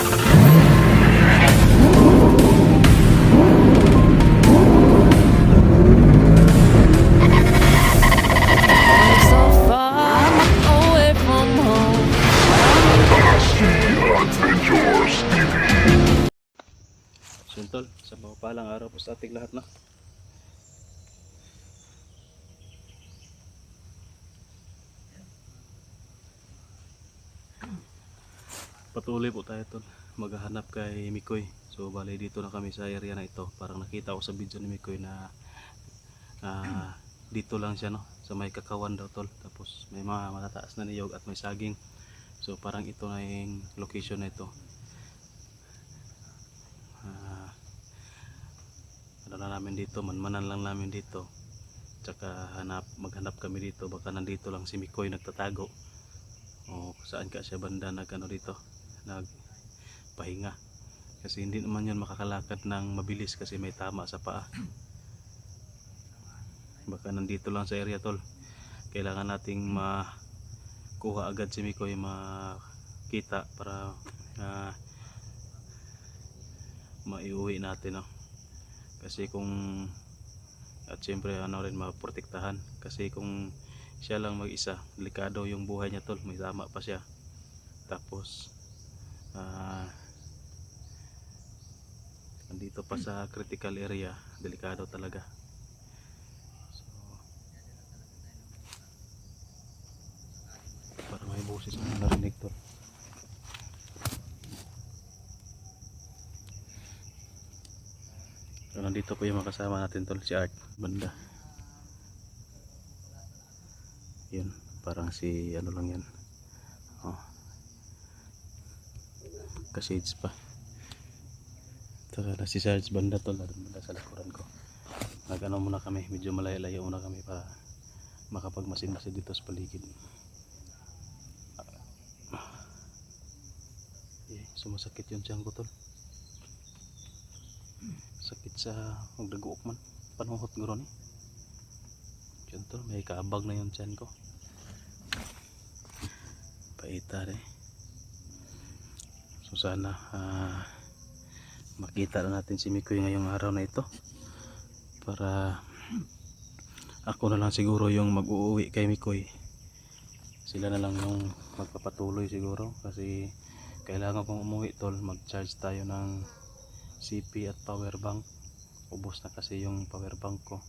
So far away from home. So yun tol, sa mapapalang araw po sa ating lahat na. Patuloy po tayo tol, maghahanap kay Mikoy. So bali dito na kami sa area na ito. Parang nakita ko sa video ni Mikoy na dito lang siya no, sa may kakawan daw tol. Tapos may mga matataas na niyog at may saging. So parang ito na yung location na ito. Ano lang namin dito, manmanan lang namin dito. Tsaka maghanap kami dito, baka nandito lang si Mikoy nagtatago. O saan ka siya banda nagano dito, nagpahinga. Kasi hindi naman yun makakalakad ng mabilis kasi may tama sa paa. Baka nandito lang sa area tol. Kailangan nating makuha agad si Mikoy, makita para maiuwi natin no? Kasi kung at syempre ano rin maprotektahan, kasi kung siya lang mag-isa delikado yung buhay niya tol, may tama pa siya. Tapos nandito pa sa critical area, delikado talaga. So para may boses na narinig tol. So nandito po yung makasama natin tol, si Art banda. Yun, parang si ano lang yan. Oh. Ka-shades pa. Taka na si Sarge banda tol, banda sa likuran ko. Nag-ano muna kami, medyo malayo-layo muna kami para makapagmasid-masid dito sa paligid. Sumasakit yung tiyan ko tol. Sakit sa magdaguok man, panuhot guro ni. Diyan tol, may kaabag na yung tiyan ko. Paita rin. So sana makita na natin si Mikoy ngayong araw na ito, para ako na lang siguro yung mag-uuwi kay Mikoy. Sila na lang yung magpapatuloy siguro, kasi kailangan kong umuwi tol. Mag-charge tayo ng CP at power bank. Ubos na kasi yung power bank ko.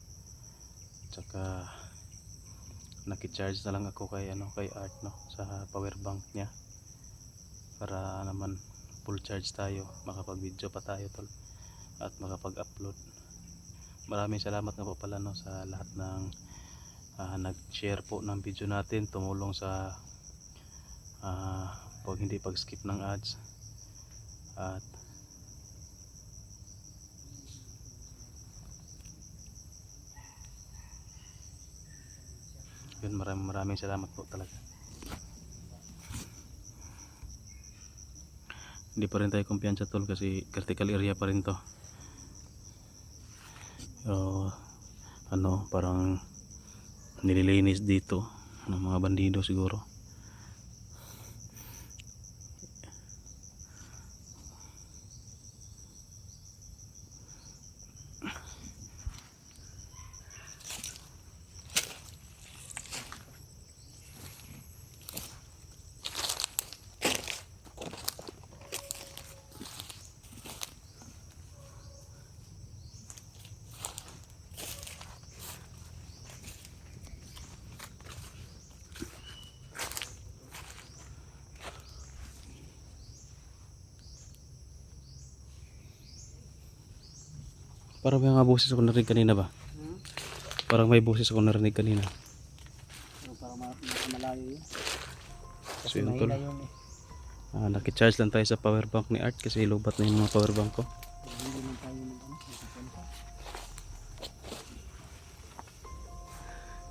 Tsaka naki-charge na lang ako kay kay Art no, sa power bank niya, para naman full charge tayo, makapag-video pa tayo tol at makapag-upload. Maraming salamat na po pala no sa lahat ng nag-share po ng video natin, tumulong sa hindi pag-skip ng ads. At yun, maraming salamat po talaga. Hindi pa rin tayo kumpiyansa tol, kasi critical area pa rin to. Parang nililinis dito ng mga bandido siguro. Parang may mga boses ako narinig kanina ba? Parang may boses ako narinig kanina. Para malayo yun. So yun tol, naki-charge lang tayo sa power bank ni Art kasi lubat na yung mga power bank ko.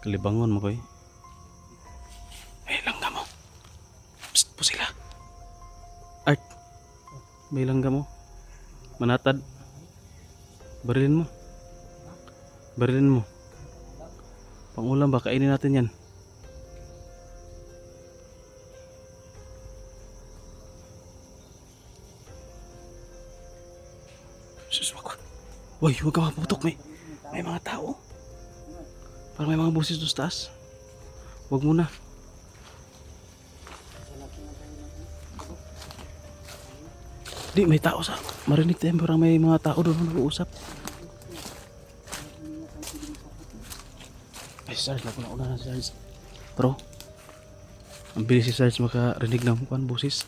Kalibangon mo koy. May langga mo. Psst po sila. Art, may langga mo. Manatad. Barilin mo. Barilin mo. Pangulam ba? Kainin natin yan. Sus, wag. Uy, huwag ka maputok. May mga tao. Parang may mga boses doon sa taas. Huwag muna. Di, may tao sa... Marinig tayo, parang may mga tao doon na nag-uusap. Ay, si Sarge, nauna na si Sarge. Bro, ang bilis si Sarge makarinig ng kuan boses.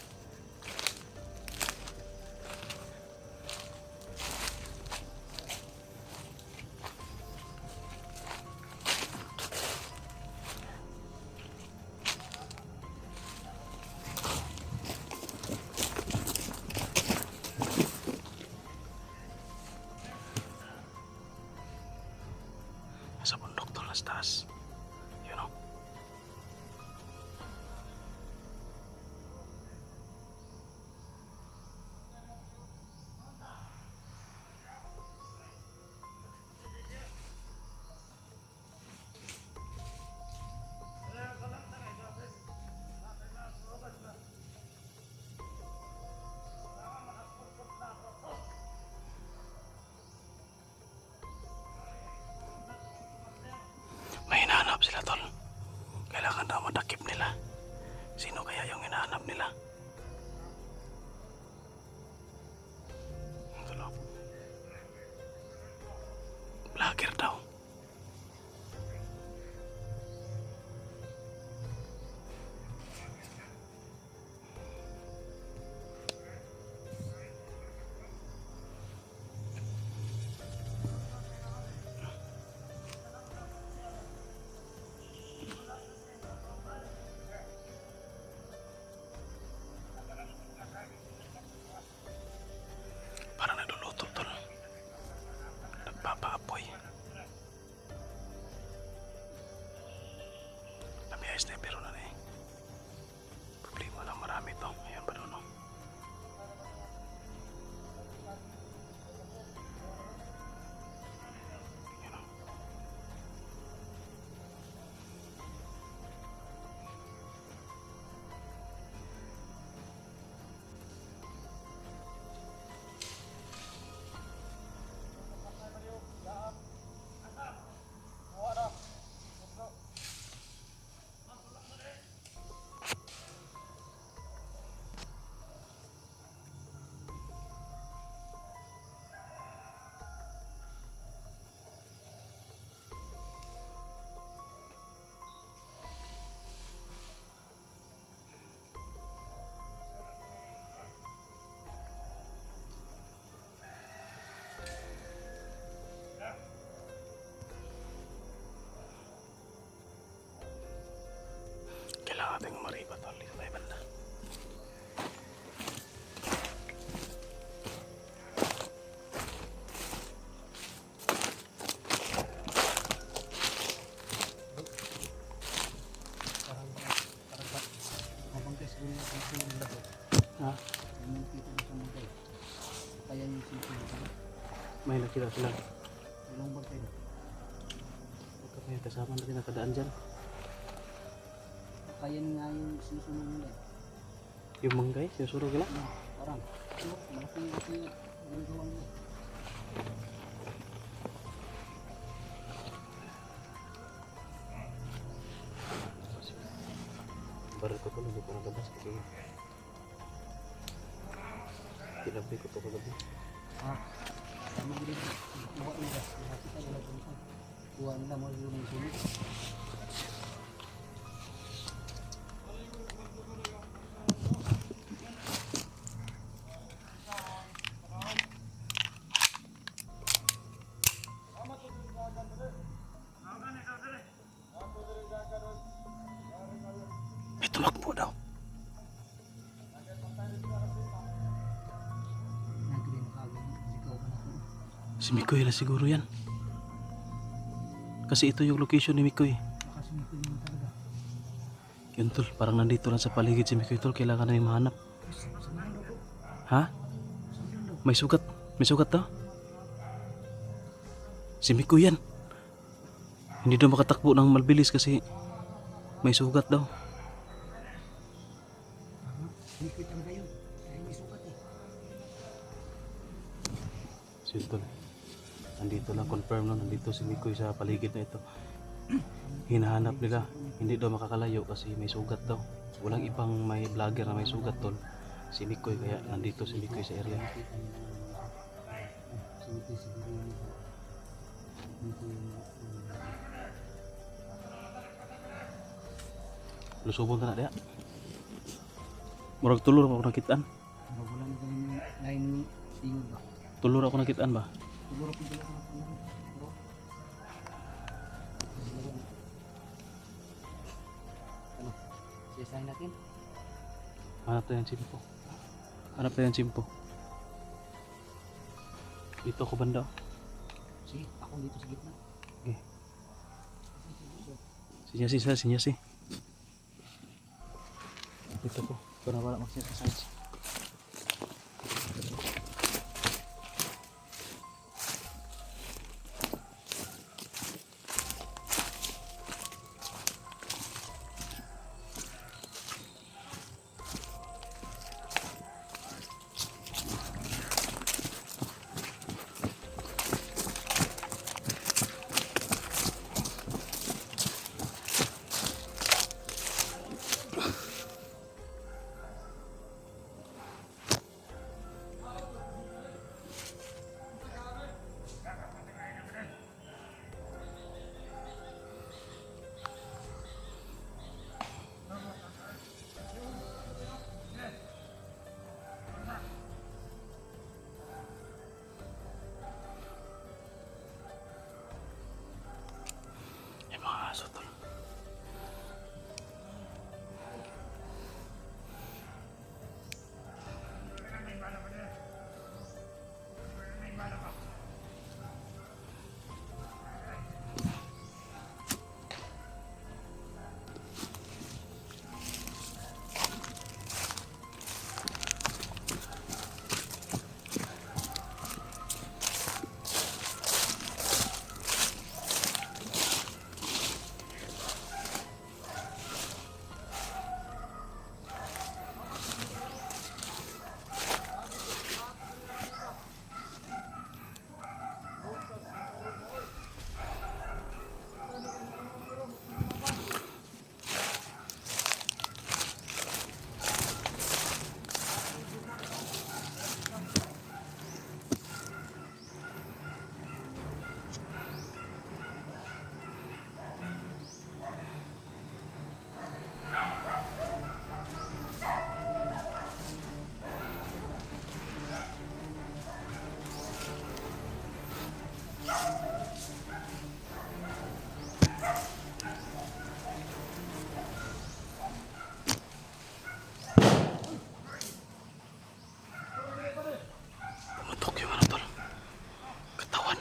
Sa bundok doon sa taas. You know? May hinahanap sila, tol. Kailangan daw madakip nila. Sino kaya yung hinahanap nila? Tol, vlogger daw. Parang nagluluto, tol. Nagpapaapoy. Namiayos na pero na eh. Problema lang marami to. Ayan pa doon, no? Ayan, no? Kailangan natin umariba, tol. Dito tayo banda. Mabangkay siguro yung kasi yung labo. Ha? Yung kita na sa mabangkay. Kaya yung sisi. May nakita sila. Ilang bangkay na. Ito may kasama natin nakadaan dyan. Kaya nga yung sinusunod nila. Yung manggay, sinusuro ka lang. Parang. Malaking kasi ginagawa nila. Baril ko tuloy, hindi ko nalabas kasi tinabi ko ito kagabi. Sama din. Kuha nila. Nakita nila kung saan. Kuha nila mo yung sunod. May tumakbo daw. Nag-green kagad. Ikaw ka na po. Si Mikoy na siguro yan. Kasi ito yung location ni Mikoy. Makasunod ko naman talaga. Yun tol, parang nandito lang sa paligid si Mikoy tol. Kailangan namin mahanap. Samahan daw po. Ha? Samahan daw. May sugat. May sugat daw. Si Mikoy yan. Hindi daw makatakbo ng mabilis kasi may sugat daw. Liquid talaga yun. Kaya may sukat eh. Si yun tol. Nandito lang, confirm na nandito si Mikoy sa paligid na ito. Hinahanap nila, hindi daw makakalayo kasi may sugat daw. Walang ibang may vlogger na may sugat tol. Si Mikoy, kaya nandito si Mikoy sa area. Lusubon ta na diya. Murag tulur ako nakitaan. Wala na kami lain tingod ba. Tulur ako nakitaan ba? Siguro kung dala na ano? Siyasahin natin. Hanap tayo ng simpo. Hanap tayo ng simpo. Dito ako banda. Sige, ako dito sa gitna. Okay. Sinyasi sa sinyasi. Dito ko. Para wala magsiyas sa sides. Yung mga aso tol. Pumatok yung ano tol. Katawan.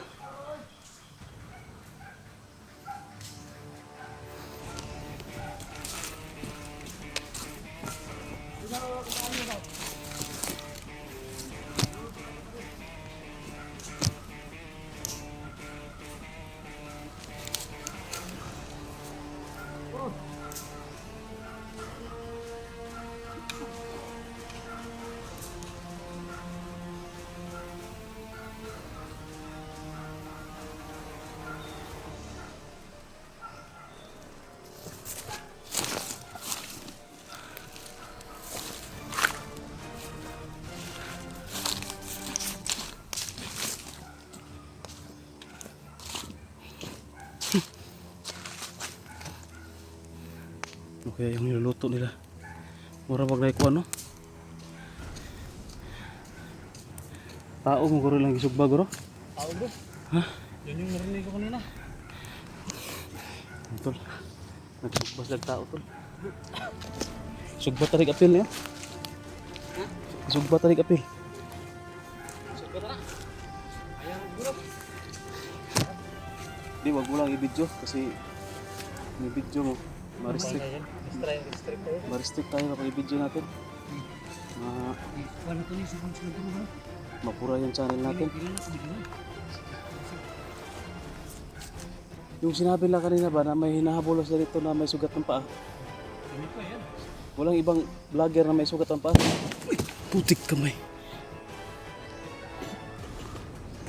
Okay, yung niluluto nila. Mura pag naikuha, no? Tao mo guro lang isugba guro. Tao bro. Ha? Yun yung narinig ko kanina. Tol. Nagsugba sa tao tol. Sugba tarik apil niya. Sugba tarik apil. Sige na. Ayan bro. Di wag mo lang i-video kasi may video mo. Ma-restrict. Restrict tayo. Ma-restrict tayo kapag i-video natin. Wala to ni sa kung sino bro. Mapura yung channel natin. Pili na sige na. Yung sinabi lang kanina ba na may hinahabolos na dito na may sugat ng paa. Kami pa yan. Walang ibang vlogger na may sugat ng paa. Uy, putik kamay.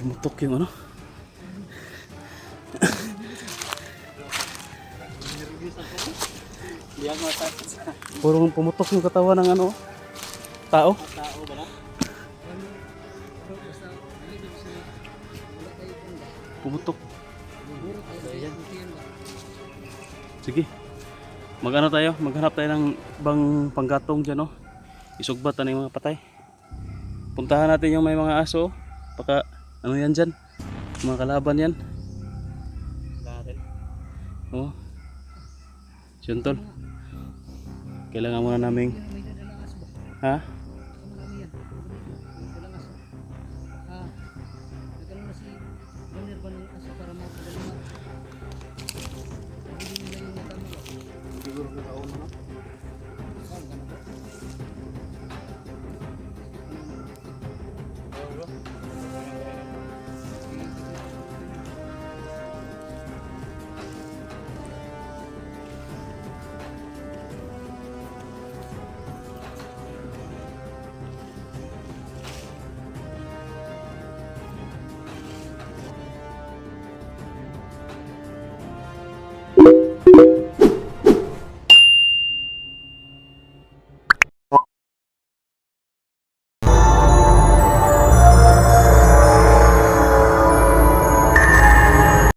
Pumutok yung ano. Di ako matakot sa Purong pumutok yung katawan ng ano. Tao. tao ba na? Pero basta, ano yung gusto niya? Wala tayo panda. Pumutok. Siguro tayo sa yan. Sige. Mag-ano tayo? Maghanap tayo ng bang panggatong dyan, no? Isugbat na yung mga patay. Puntahan natin yung may mga aso. Baka, ano yan dyan? Mga kalaban yan. Natin. Oo. Siyentol. Kailangan muna naming... May dadalang aso ba? Ha?